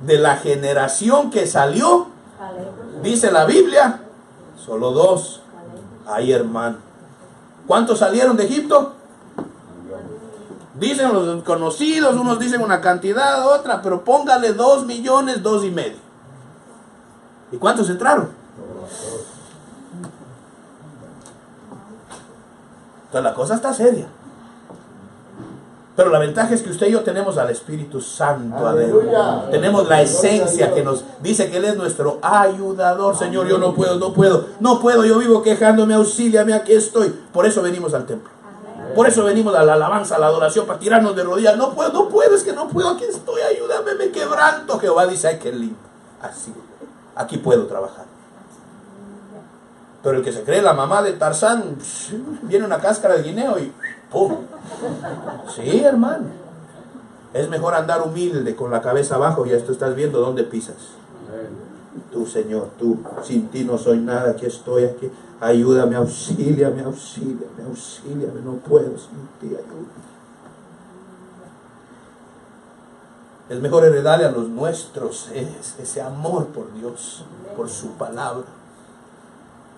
Speaker 1: De la generación que salió, dice la Biblia, solo 2. Ay, hermano. ¿Cuántos salieron de Egipto? Dicen los conocidos, unos dicen una cantidad, otra, pero póngale 2 millones, 2,5 millones. ¿Y cuántos entraron? Entonces la cosa está seria. Pero la ventaja es que usted y yo tenemos al Espíritu Santo adentro. Tenemos la esencia que nos dice que Él es nuestro ayudador. Señor, yo no puedo, yo vivo quejándome, auxíliame, aquí estoy. Por eso venimos al templo. Por eso venimos a la alabanza, a la adoración, para tirarnos de rodillas. No puedo, es que no puedo, aquí estoy, ayúdame, me quebranto. Jehová dice: ay, qué lindo. Así, aquí puedo trabajar. Pero el que se cree la mamá de Tarzán, viene una cáscara de guineo y ¡pum! Sí, hermano. Es mejor andar humilde, con la cabeza abajo, y esto estás viendo dónde pisas. Tú, Señor, tú, sin ti no soy nada, aquí estoy, aquí. Ayúdame, auxíliame, no puedo sin ti, ayúdame. Es mejor heredarle a los nuestros ese amor por Dios, por su palabra.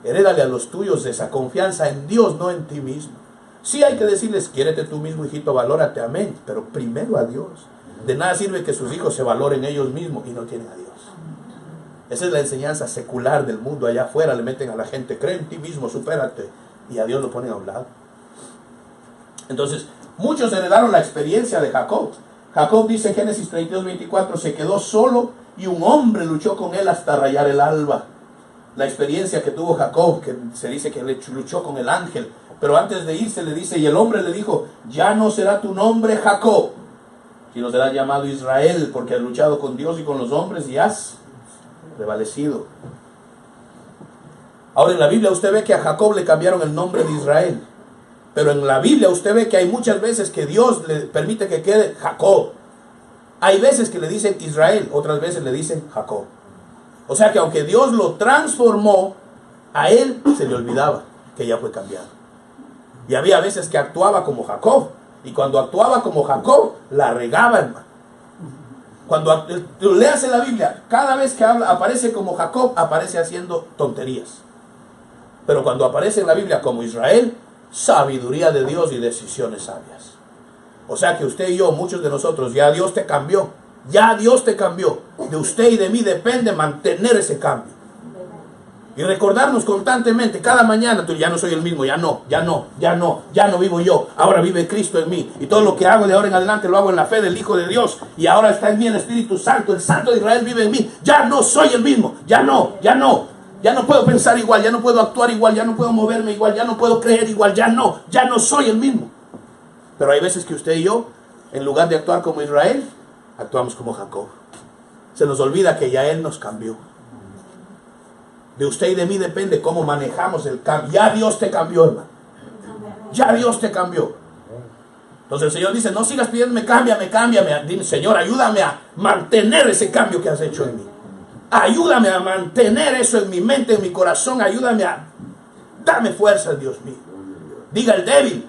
Speaker 1: Herédale a los tuyos esa confianza en Dios, no en ti mismo. Sí hay que decirles: quiérete tú mismo, hijito, valórate, amén. Pero primero a Dios. De nada sirve que sus hijos se valoren ellos mismos y no tienen a Dios. Esa es la enseñanza secular del mundo. Allá afuera le meten a la gente: cree en ti mismo, supérate. Y a Dios lo ponen a un lado. Entonces, muchos heredaron la experiencia de Jacob. Jacob dice en Génesis 32:24: se quedó solo y un hombre luchó con él hasta rayar el alba. La experiencia que tuvo Jacob, que se dice que luchó con el ángel. Pero antes de irse le dice: y el hombre le dijo: ya no será tu nombre Jacob, sino será llamado Israel, porque has luchado con Dios y con los hombres y has prevalecido. Ahora en la Biblia usted ve que a Jacob le cambiaron el nombre de Israel. Pero en la Biblia usted ve que hay muchas veces que Dios le permite que quede Jacob. Hay veces que le dicen Israel, otras veces le dicen Jacob. O sea que aunque Dios lo transformó, a él se le olvidaba que ya fue cambiado. Y había veces que actuaba como Jacob, Y cuando actuaba como Jacob, la regaba, hermano. Cuando tú leas en la Biblia, cada vez que aparece como Jacob, aparece haciendo tonterías. Pero cuando aparece en la Biblia como Israel, sabiduría de Dios y decisiones sabias. O sea que usted y yo, muchos de nosotros, ya Dios te cambió. Ya Dios te cambió. De usted y de mí depende mantener ese cambio. Y recordarnos constantemente, cada mañana, tú ya no soy el mismo, ya no vivo yo, ahora vive Cristo en mí. Y todo lo que hago de ahora en adelante lo hago en la fe del Hijo de Dios. Y ahora está en mí el Espíritu Santo, el Santo de Israel vive en mí. Ya no soy el mismo, ya no puedo pensar igual, ya no puedo actuar igual, ya no puedo moverme igual, ya no puedo creer igual, ya no soy el mismo. Pero hay veces que usted y yo, en lugar de actuar como Israel, actuamos como Jacob. Se nos olvida que ya Él nos cambió. De usted y de mí depende cómo manejamos el cambio. Ya Dios te cambió, hermano. Ya Dios te cambió. Entonces el Señor dice, no sigas pidiéndome, cámbiame. Dime, Señor, ayúdame a mantener ese cambio que has hecho en mí. Ayúdame a mantener eso en mi mente, en mi corazón. Ayúdame a darme fuerzas, Dios mío. Diga el débil.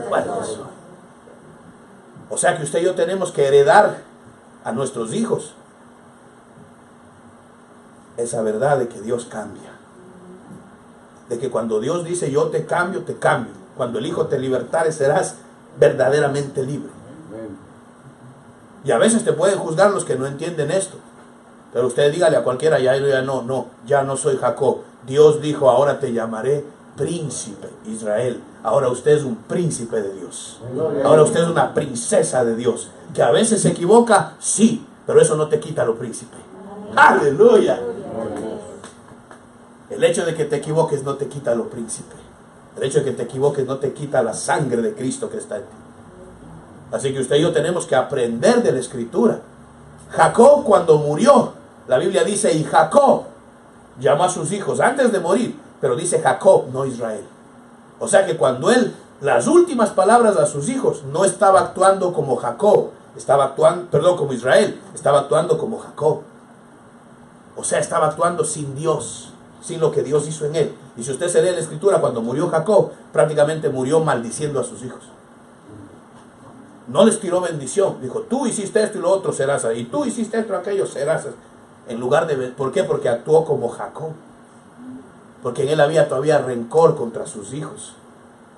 Speaker 1: Bueno, eso. O sea que usted y yo tenemos que heredar a nuestros hijos esa verdad de que Dios cambia. De que cuando Dios dice yo te cambio, te cambio. Cuando el Hijo te libertare serás verdaderamente libre. Y a veces te pueden juzgar los que no entienden esto. Pero usted dígale a cualquiera, ya no soy Jacob. Dios dijo, ahora te llamaré príncipe Israel. Ahora usted es un príncipe de Dios. Ahora usted es una princesa de Dios. Que a veces se equivoca, sí, pero eso no te quita lo príncipe. Aleluya. El hecho de que te equivoques no te quita lo príncipe. El hecho de que te equivoques no te quita la sangre de Cristo que está en ti. Así que usted y yo tenemos que aprender de la Escritura. Jacob, cuando murió, la Biblia dice, y Jacob llamó a sus hijos antes de morir, pero dice Jacob, no Israel. O sea que cuando él, las últimas palabras a sus hijos, no estaba actuando como Jacob, como Israel, estaba actuando como Jacob. O sea, estaba actuando sin Dios, sin lo que Dios hizo en él. Y si usted se lee la Escritura, cuando murió Jacob, prácticamente murió maldiciendo a sus hijos. No les tiró bendición. Dijo, tú hiciste esto y lo otro, serás así. Y tú hiciste esto y aquello, serás así. En lugar de... ¿Por qué? Porque actuó como Jacob. Porque en él había todavía rencor contra sus hijos.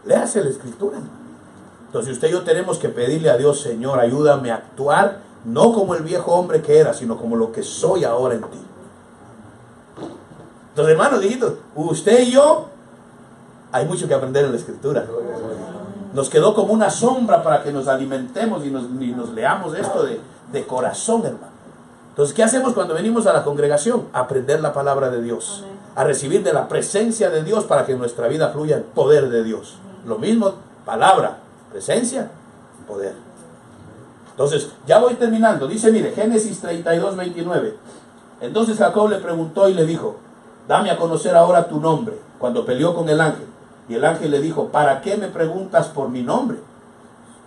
Speaker 1: Léase la Escritura. Entonces usted y yo tenemos que pedirle a Dios, Señor, ayúdame a actuar, no como el viejo hombre que era, sino como lo que soy ahora en ti. Entonces, hermanos, hijitos, usted y yo, hay mucho que aprender en la Escritura. Nos quedó como una sombra para que nos alimentemos y nos leamos esto de corazón, hermano. Entonces, ¿qué hacemos cuando venimos a la congregación? Aprender la palabra de Dios. A recibir de la presencia de Dios para que en nuestra vida fluya el poder de Dios. Lo mismo, palabra, presencia, poder. Entonces, ya voy terminando. Dice, mire, Génesis 32, 29. Entonces Jacob le preguntó y le dijo, dame a conocer ahora tu nombre, cuando peleó con el ángel. Y el ángel le dijo, ¿para qué me preguntas por mi nombre?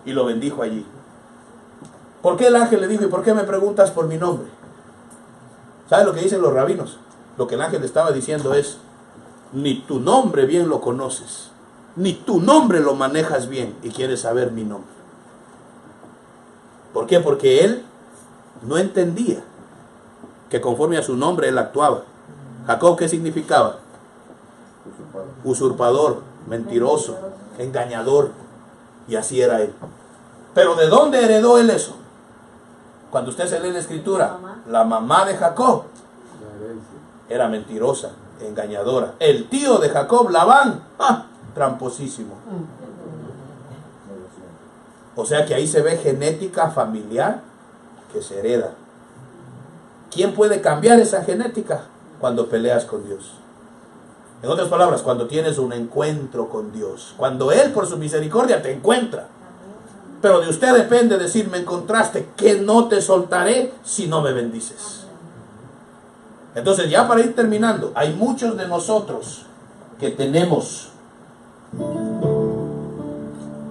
Speaker 1: Y lo bendijo allí. ¿Por qué el ángel le dijo, y por qué me preguntas por mi nombre? ¿Sabe lo que dicen los rabinos? Lo que el ángel le estaba diciendo es, ni tu nombre bien lo conoces, ni tu nombre lo manejas bien y quieres saber mi nombre. ¿Por qué? Porque él no entendía que conforme a su nombre él actuaba. Jacob, ¿qué significaba? Usurpador, mentiroso, engañador. Y así era él. Pero ¿de dónde heredó él eso? Cuando usted se lee la Escritura, la mamá de Jacob era mentirosa, engañadora. El tío de Jacob, Labán, tramposísimo. O sea que ahí se ve genética familiar que se hereda. ¿Quién puede cambiar esa genética? Cuando peleas con Dios. En otras palabras, cuando tienes un encuentro con Dios. Cuando Él por su misericordia te encuentra. Pero de usted depende decir, me encontraste, que no te soltaré si no me bendices. Entonces, ya para ir terminando, hay muchos de nosotros que tenemos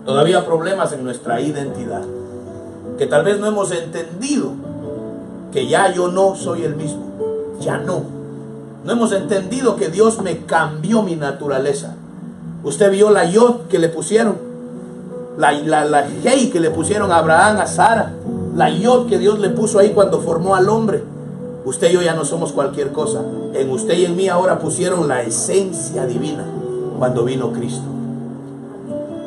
Speaker 1: todavía problemas en nuestra identidad, que tal vez no hemos entendido que ya yo no soy el mismo, ya no hemos entendido que Dios me cambió mi naturaleza. Usted vio la yod que le pusieron, la Hey que le pusieron a Abraham, a Sara, la Yod que Dios le puso ahí cuando formó al hombre. Usted y yo ya no somos cualquier cosa. En usted y en mí ahora pusieron la esencia divina cuando vino Cristo.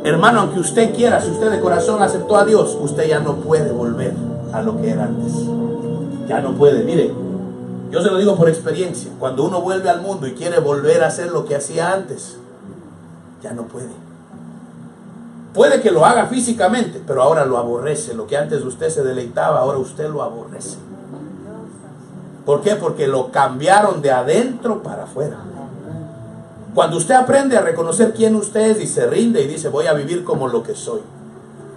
Speaker 1: Hermano, aunque usted quiera, si usted de corazón aceptó a Dios, usted ya no puede volver a lo que era antes. Ya no puede. Mire, yo se lo digo por experiencia. Cuando uno vuelve al mundo y quiere volver a hacer lo que hacía antes, ya no puede. Puede que lo haga físicamente, pero ahora lo aborrece. Lo que antes usted se deleitaba, ahora usted lo aborrece. ¿Por qué? Porque lo cambiaron de adentro para afuera. Cuando usted aprende a reconocer quién usted es y se rinde y dice, voy a vivir como lo que soy.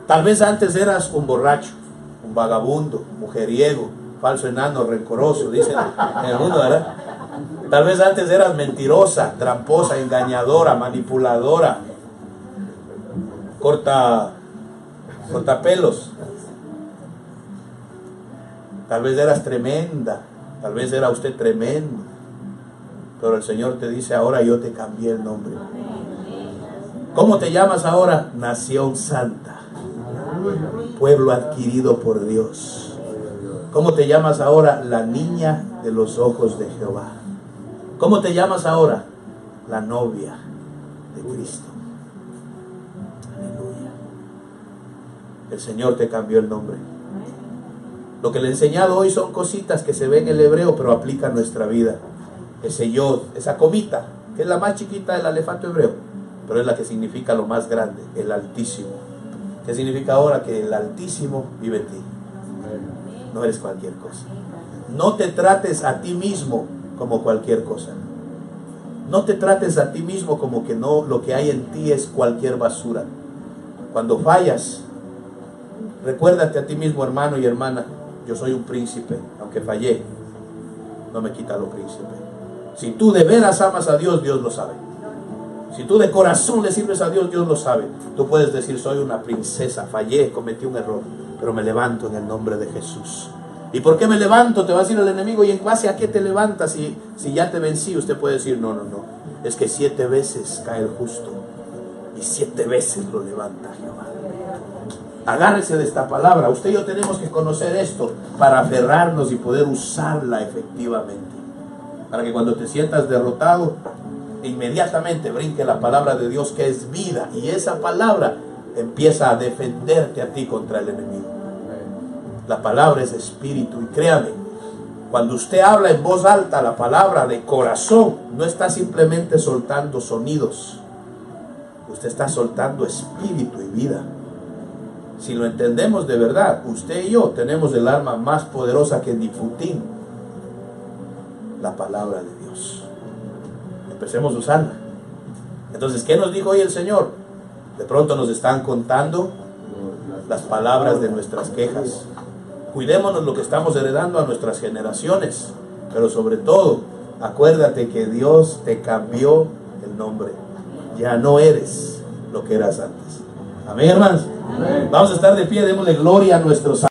Speaker 1: Tal vez antes eras un borracho, un vagabundo, mujeriego, falso enano, rencoroso, dicen en el mundo, ¿verdad? Tal vez antes eras mentirosa, tramposa, engañadora, manipuladora, cortapelos. Tal vez eras tremenda, tal vez era usted tremendo. Pero el Señor te dice, ahora yo te cambié el nombre. ¿Cómo te llamas ahora? Nación Santa, pueblo adquirido por Dios. ¿Cómo te llamas ahora? La niña de los ojos de Jehová. ¿Cómo te llamas ahora? La novia de Cristo. Aleluya. El Señor te cambió el nombre. Lo que le he enseñado hoy son cositas que se ven en el hebreo, pero aplica a nuestra vida. Ese yod, esa comita, que es la más chiquita del alefato hebreo, pero es la que significa lo más grande, el Altísimo. ¿Qué significa ahora? Que el Altísimo vive en ti. No eres cualquier cosa. No te trates a ti mismo como cualquier cosa. No te trates a ti mismo como que no, lo que hay en ti es cualquier basura. Cuando fallas, recuérdate a ti mismo, hermano y hermana, yo soy un príncipe, aunque fallé, no me quita lo príncipe. Si tú de veras amas a Dios, Dios lo sabe. Si tú de corazón le sirves a Dios, Dios lo sabe. Tú puedes decir, soy una princesa, fallé, cometí un error, pero me levanto en el nombre de Jesús. ¿Y por qué me levanto? Te va a decir el enemigo, ¿y en base a qué te levantas? Si ya te vencí, usted puede decir, no. Es que 7 veces cae el justo y 7 veces lo levanta Jehová. Agárrese de esta palabra. Usted y yo tenemos que conocer esto para aferrarnos y poder usarla efectivamente. Para que cuando te sientas derrotado, inmediatamente brinque la palabra de Dios, que es vida, y esa palabra empieza a defenderte a ti contra el enemigo. La palabra es espíritu, y créame, cuando usted habla en voz alta la palabra de corazón, no está simplemente soltando sonidos, usted está soltando espíritu y vida. Si lo entendemos de verdad, usted y yo tenemos el arma más poderosa que Nifutín, la palabra de Dios. Empecemos a usarla. Entonces, ¿qué nos dijo hoy el Señor? De pronto nos están contando las palabras de nuestras quejas. Cuidémonos lo que estamos heredando a nuestras generaciones, pero sobre todo, acuérdate que Dios te cambió el nombre. Ya no eres lo que eras antes. Amén, hermanos. Amén. Vamos a estar de pie, démosle gloria a nuestro Salvador.